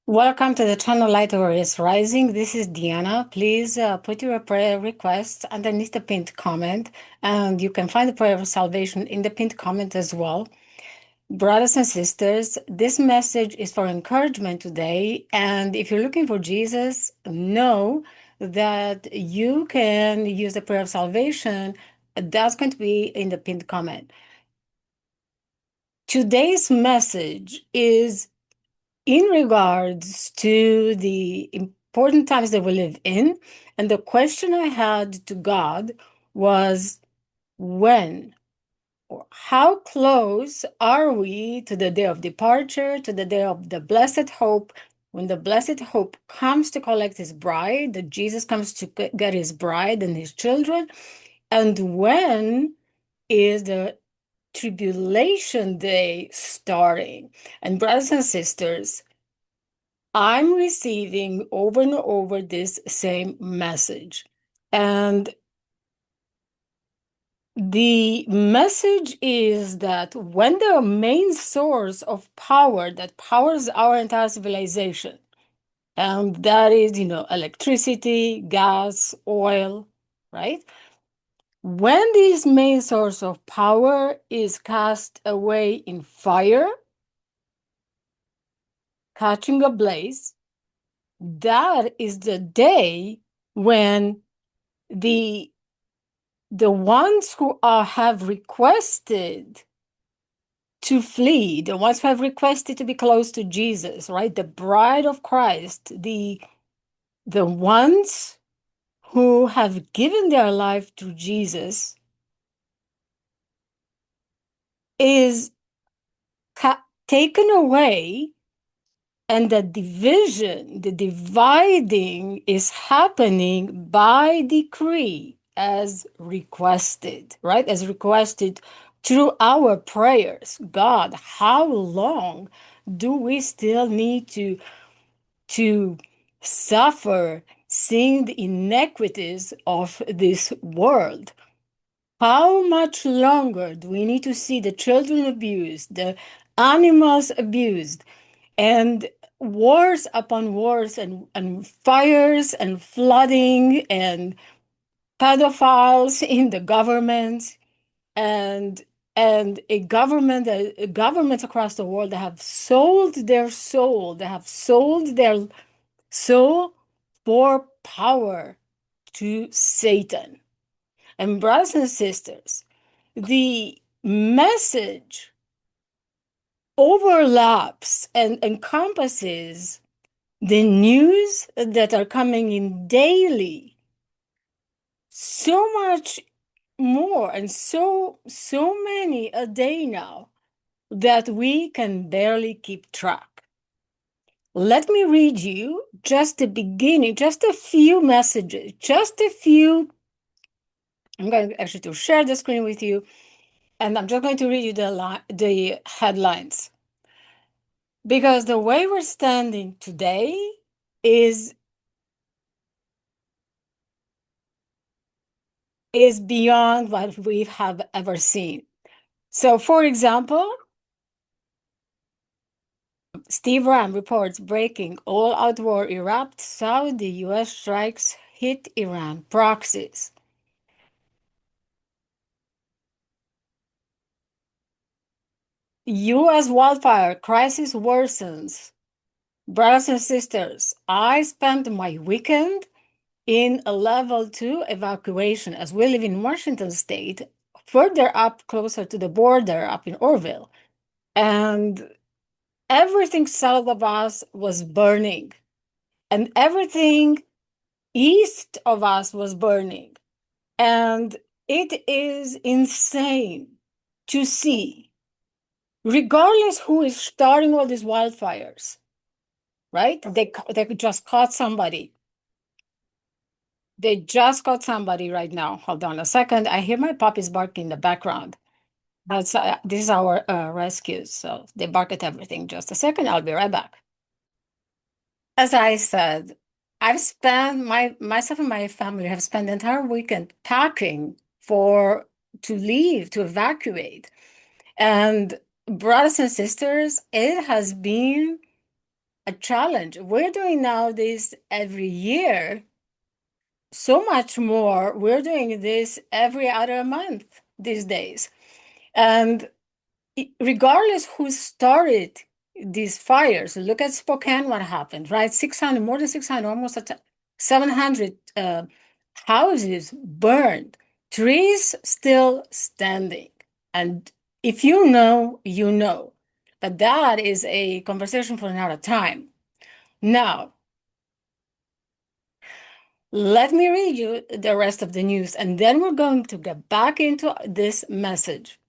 Welcome to the channel Lightwarriors Rising. This is Diana. Please put your prayer requests underneath the pinned comment, and you can find the prayer of salvation in the pinned comment as well. Brothers and sisters, this message is for encouragement today, and if you're looking for Jesus, know that you can use the prayer of salvation. That's going to be in the pinned comment. Today's message is in regards to the important times that we live in. And the question I had to God was, when or how close are we to the day of departure, to the day of the blessed hope, when the blessed hope comes to collect his bride, that Jesus comes to get his bride and his children, and when is the tribulation day starting? And brothers and sisters, I'm receiving over and over this same message. And the message is that when the main source of power that powers our entire civilization, and that is, electricity, gas, oil, right? When this main source of power is cast away in fire, catching ablaze, that is the day when the ones who have requested to flee, the ones who have requested to be close to Jesus, right? The bride of Christ, the ones who have given their life to Jesus is taken away, and the division, the dividing is happening by decree as requested, right? As requested through our prayers. God, how long do we still need to suffer seeing the inequities of this world? How much longer do we need to see the children abused, the animals abused, and wars upon wars, and fires and flooding and pedophiles in the government, and governments across the world that have sold their soul, they have sold their soul for power to Satan? And brothers and sisters, the message overlaps and encompasses the news that are coming in daily, so much more, and so many a day now, that we can barely keep track. Let me read you just the beginning, just a few messages, just a few. I'm going actually to share the screen with you, and I'm just going to read you the headlines, because the way we're standing today is beyond what we have ever seen. So, for example, Steve Ram reports breaking all-out war erupts, Saudi U.S. strikes hit Iran proxies. U.S. wildfire crisis worsens. Brothers and sisters, I spent my weekend in a level 2 evacuation, as we live in Washington State, further up closer to the border up in Orville. And everything south of us was burning, and everything east of us was burning. And it is insane to see, regardless who is starting all these wildfires, right? They just caught somebody. They just caught somebody right now. Hold on a second. I hear my puppies barking in the background. This is our rescues, so they bark at everything. Just a second, I'll be right back. As I said, I've spent myself and my family have spent the entire weekend packing to leave, to evacuate. And brothers and sisters, it has been a challenge. We're doing now this every year, so much more. We're doing this every other month these days. And regardless who started these fires, look at Spokane, what happened, right? 600, more than 600, almost 700 houses burned, trees still standing. And if you know, you know. But that is a conversation for another time. Now, let me read you the rest of the news, and then we're going to get back into this message.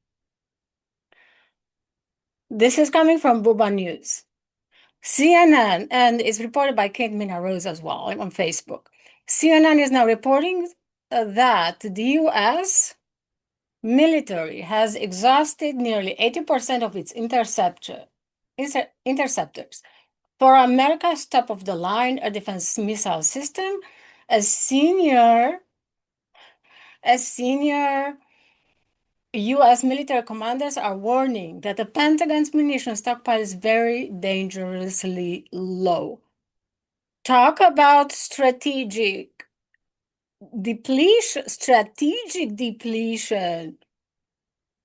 This is coming from Buba News. CNN, and it's reported by Kate Mina-Rose as well on Facebook. CNN is now reporting that the U.S. military has exhausted nearly 80% of its interceptors. For America's top-of-the-line air defense missile system, as senior U.S. military commanders are warning that the Pentagon's munition stockpile is very dangerously low. Talk about strategic depletion.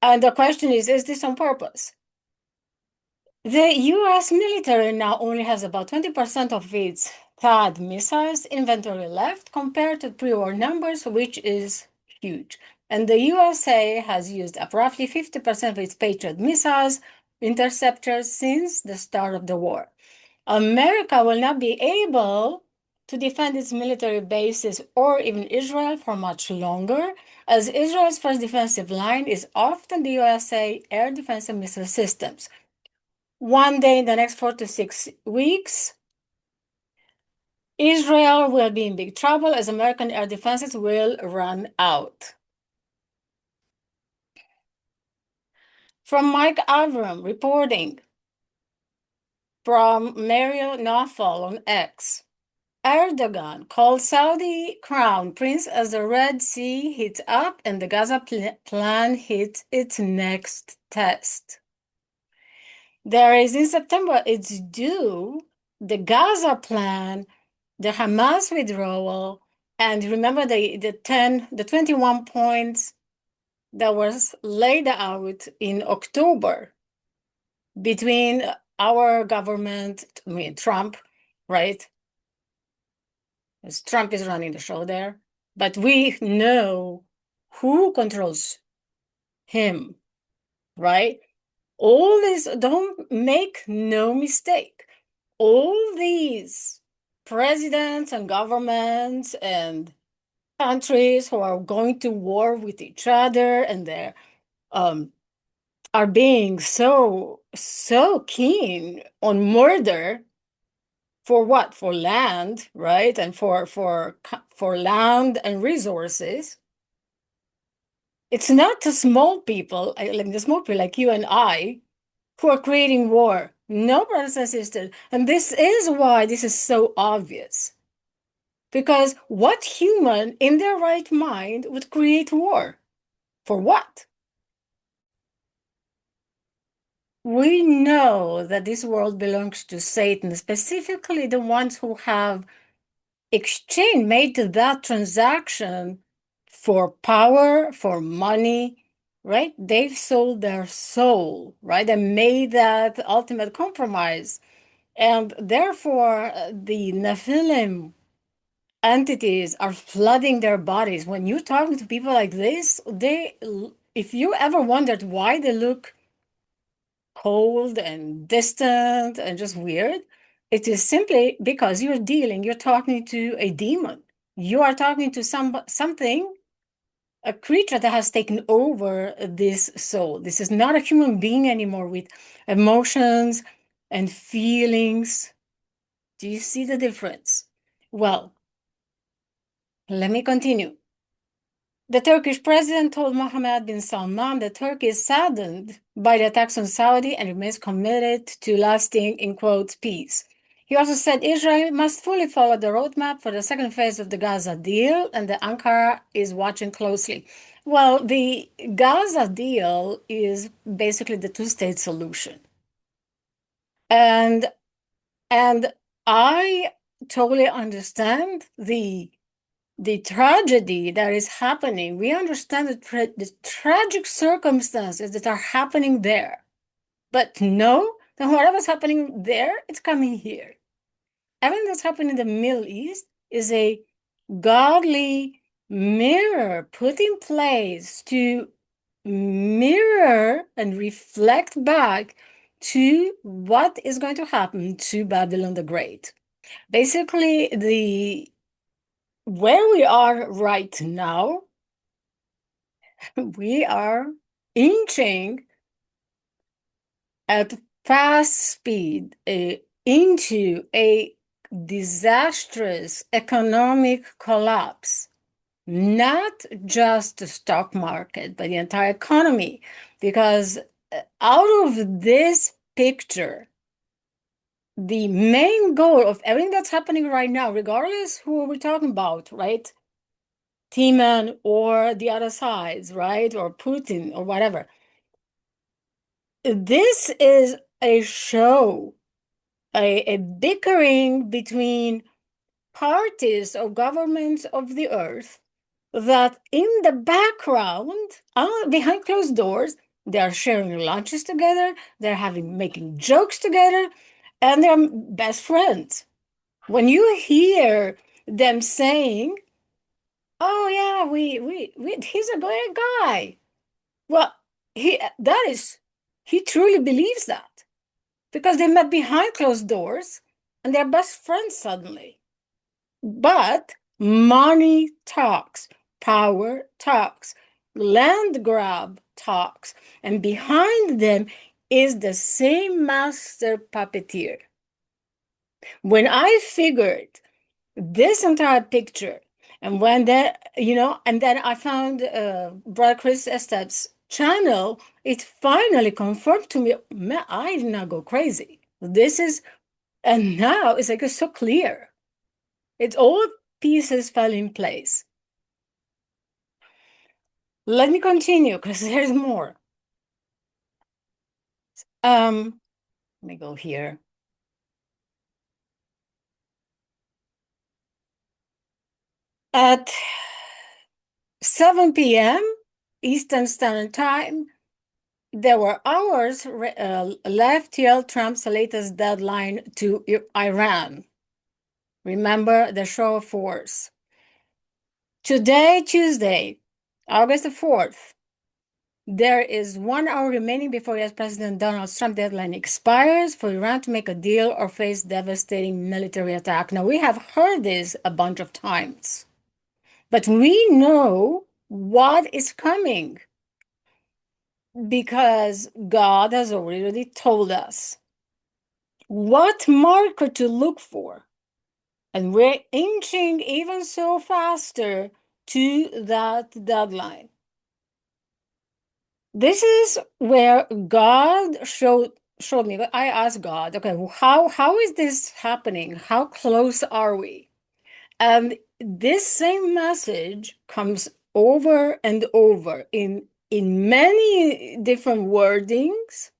And the question is this on purpose? The U.S. military now only has about 20% of its THAAD missiles inventory left compared to pre-war numbers, which is huge. And the USA has used up roughly 50% of its Patriot missiles interceptors since the start of the war. America will not be able to defend its military bases or even Israel for much longer, as Israel's first defensive line is often the USA air defense and missile systems. One day in the next 4 to 6 weeks, Israel will be in big trouble as American air defenses will run out. From Mike Avram reporting from Mario Nawfal on X. Erdogan called Saudi crown prince as the Red Sea heats up and the Gaza plan hits its next test. There is in September, it's due, the Gaza plan, the Hamas withdrawal, and remember the 21 points that was laid out in October between our government, Trump, right? As Trump is running the show there, but we know who controls him, right? All this, don't make no mistake. All these presidents and governments and countries who are going to war with each other and they're are being so keen on murder. For what? For land, right? And for land and resources. It's not the small people, like the small people like you and I, who are creating war. No, brothers and sisters. And this is why this is so obvious. Because what human in their right mind would create war? For what? We know that this world belongs to Satan, specifically the ones who have made that transaction for power, for money, right? They've sold their soul, right? And made that ultimate compromise. And therefore, the Nephilim entities are flooding their bodies. When you're talking to people like this, if you ever wondered why they look cold and distant and just weird, it is simply because you're talking to a demon. You are talking to something, a creature that has taken over this soul. This is not a human being anymore with emotions and feelings. Do you see the difference? Well, let me continue. The Turkish president told Mohammed bin Salman that Turkey is saddened by the attacks on Saudi and remains committed to lasting, in quotes, peace. He also said Israel must fully follow the roadmap for the second phase of the Gaza deal, and that Ankara is watching closely. Well, the Gaza deal is basically the two-state solution. And And I totally understand the tragedy that is happening. We understand the tragic circumstances that are happening there. But no, then whatever's happening there, it's coming here. Everything that's happening in the Middle East is a godly mirror put in place to mirror and reflect back to what is going to happen to Babylon the Great. Basically, where we are right now, we are inching at fast speed into a disastrous economic collapse, not just the stock market, but the entire economy. Because out of this picture, the main goal of everything that's happening right now, regardless who we're talking about, right? Timan or the other sides, right? Or Putin or whatever. This is a show, a bickering between parties or governments of the earth that in the background, behind closed doors, they're sharing lunches together, they're making jokes together, and they're best friends. When you hear them saying, "Oh yeah, he's a great guy," well, he truly believes that because they met behind closed doors and they're best friends suddenly. But money talks, power talks, land grab talks, and behind them is the same master puppeteer. When I figured this entire picture, and when that, and then I found Brother Chris Estep's channel, it finally confirmed to me, man, I did not go crazy. And now it's like it's so clear. It's all pieces fell in place. Let me continue because there's more. Let me go here. At 7 p.m. Eastern Standard Time, there were hours left till Trump's latest deadline to Iran. Remember the show of force. Today, Tuesday, August the 4th, there is 1 hour remaining before US President Donald Trump's deadline expires for Iran to make a deal or face devastating military attack. Now, we have heard this a bunch of times, but we know what is coming because God has already told us what marker to look for. And we're inching even so faster to that deadline. This is where God showed me. I asked God, okay, how is this happening? How close are we? And this same message comes over and over in many different wordings,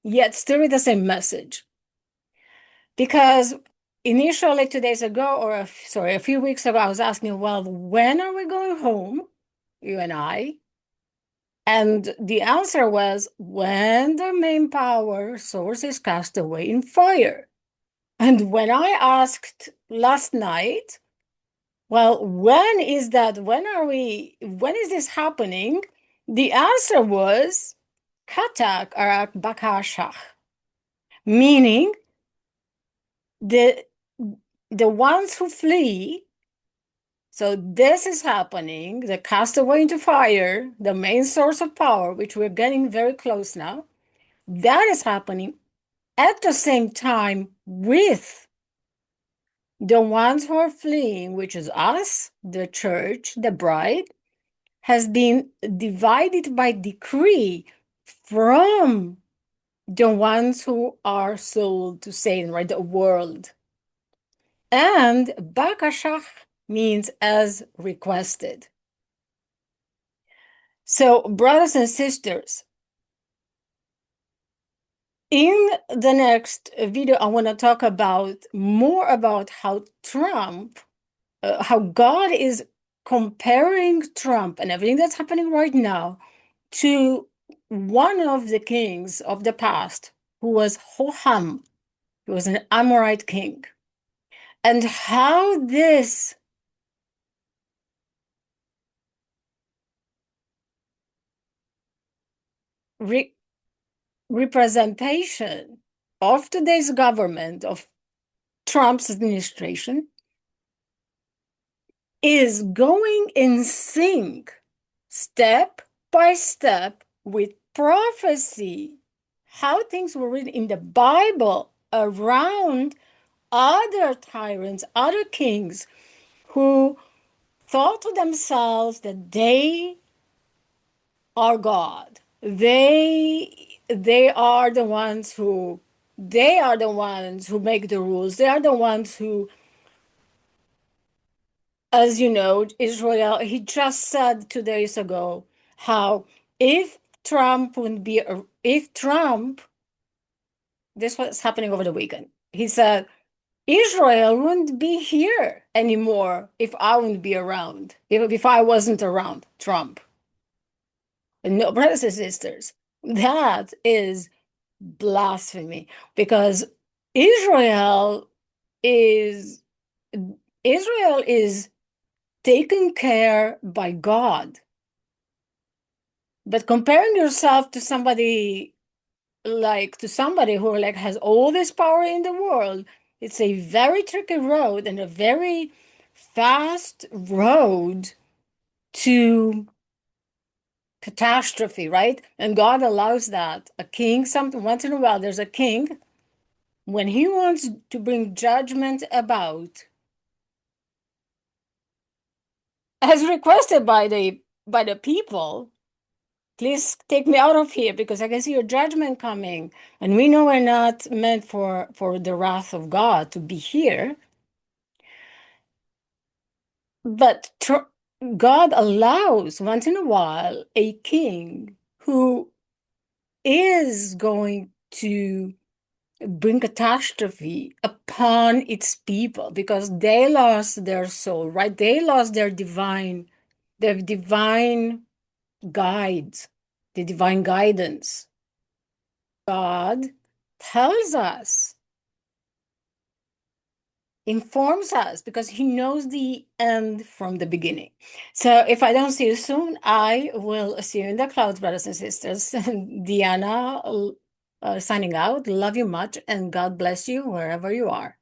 yet still with the same message. Because initially 2 days ago, a few weeks ago, I was asking, well, when are we going home, you and I? And the answer was when the main power source is cast away in fire. And when I asked last night, well, when is that? When is this happening? The answer was Katak Arak Bakashach, meaning the ones who flee. So this is happening, the cast away into fire, the main source of power, which we're getting very close now. That is happening at the same time with the ones who are fleeing, which is us, the church, the bride, has been divided by decree from the ones who are sold to Satan, right? The world. And Bakashach means as requested. So, brothers and sisters, In the next video, I want to talk more about how how God is comparing Trump and everything that's happening right now to one of the kings of the past who was Hoham. He was an Amorite king. And how this re representation of today's government, of Trump's administration, is going in sync, step by step, with prophecy, how things were written in the Bible around other tyrants, other kings who thought to themselves that they are God. They are the ones who make the rules. They are the ones who, as you know, Israel, he just said 2 days ago how if Trump wouldn't be, if Trump, this was happening over the weekend, he said, Israel wouldn't be here anymore if I wouldn't be around, if I wasn't around, Trump. And no, brothers and sisters, that is blasphemy because Israel is Israel is taken care by God. But comparing yourself to somebody who has all this power in the world, it's a very tricky road and a very fast road to catastrophe, right? And God allows that. A king, once in a while, there's a king, when he wants to bring judgment about, as requested by the people, please take me out of here because I can see your judgment coming. And we know we're not meant for the wrath of God to be here. But God allows once in a while a king who is going to bring catastrophe upon its people because they lost their soul, right? They lost their divine guides, the divine guidance. God tells us, informs us, because he knows the end from the beginning. So if I don't see you soon, I will see you in the clouds, brothers and sisters. Diana, signing out. Love you much, and God bless you wherever you are.